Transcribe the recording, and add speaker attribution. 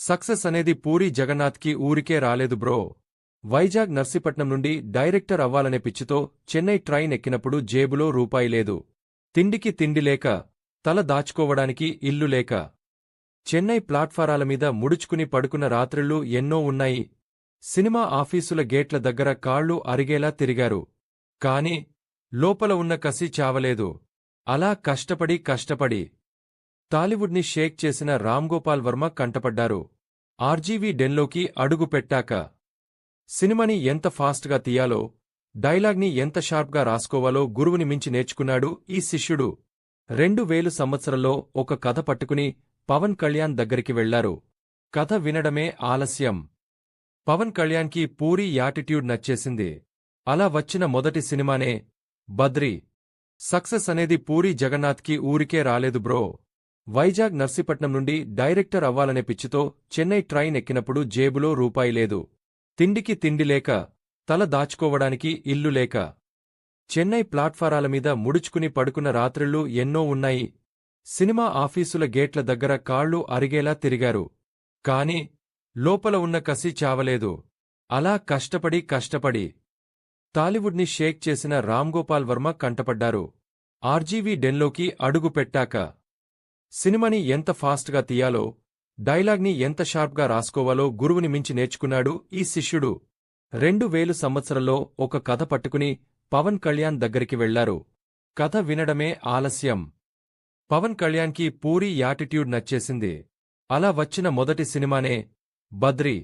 Speaker 1: Success అనేది పూరీ జగన్నాథ్కి ఊరికే రాలేదు బ్రో. వైజాగ్ నర్సీపట్నం నుండి డైరెక్టర్ అవ్వాలనే పిచ్చితో చెన్నై ట్రైన్ ఎక్కినప్పుడు జేబులో రూపాయి లేదు. తిండికి తిండి లేక, తల దాచుకోవడానికి ఇల్లు లేక, చెన్నై ప్లాట్ఫారాల మీద ముడుచుకుని పడుకున్న రాత్రిళ్ళు ఎన్నో ఉన్నాయి. సినిమా ఆఫీసుల గేట్ల దగ్గర కాళ్ళు అరిగేలా తిరిగారు. కాని లోపల ఉన్న కసి చావలేదు. అలా కష్టపడి టాలీవుడ్ని షేక్ చేసిన రామ్గోపాల్ వర్మ కంటపడ్డారు. ఆర్జీవీ డెన్లోకి అడుగు పెట్టాక సినిమాని ఎంత ఫాస్ట్గా తీయాలో, డైలాగ్ని ఎంత షార్ప్గా రాసుకోవాలో గురువుని మించి నేర్చుకున్నాడు ఈ శిష్యుడు. 2000 సంవత్సరంలో ఒక కథ పట్టుకుని పవన్ కళ్యాణ్ దగ్గరికి వెళ్లారు. కథ వినడమే ఆలస్యం. పవన్ కళ్యాణ్కి పూరీ యాటిట్యూడ్ నచ్చేసింది. అలా వచ్చిన మొదటి సినిమానే బద్రీ. సక్సెస్ అనేది పూరీ జగన్నాథ్కి ఊరికే రాలేదు బ్రో. వైజాగ్ నర్సీపట్నం నుండి డైరెక్టర్ అవ్వాలనే పిచ్చితో చెన్నై ట్రైన్ ఎక్కినప్పుడు జేబులో రూపాయి లేదు. తిండికి తిండి లేక, తల దాచుకోవడానికి ఇల్లు లేక, చెన్నై ప్లాట్ఫారాల మీద ముడుచుకుని పడుకున్న రాత్రిళ్ళు ఎన్నో ఉన్నాయి. సినిమా ఆఫీసుల గేట్ల దగ్గర కాళ్ళు అరిగేలా తిరిగారు. కాని లోపల ఉన్న కసి చావలేదు. అలా కష్టపడి టాలీవుడ్ని షేక్ చేసిన రామ్గోపాల్ వర్మ కంటపడ్డారు. ఆర్జీవీ డెన్లోకి అడుగు పెట్టాక సినిమాని ఎంత ఫాస్ట్గా తీయాలో, డైలాగ్ని ఎంత షార్ప్గా రాసుకోవాలో గురువుని మించి నేర్చుకున్నాడు ఈ శిష్యుడు. 2000 సంవత్సరంలో ఒక కథ పట్టుకుని పవన్ కళ్యాణ్ దగ్గరికి వెళ్లారు. కథ వినడమే ఆలస్యం. పవన్ కళ్యాణ్కి పూరీ యాటిట్యూడ్ నచ్చేసింది. అలా వచ్చిన మొదటి సినిమానే బద్రీ.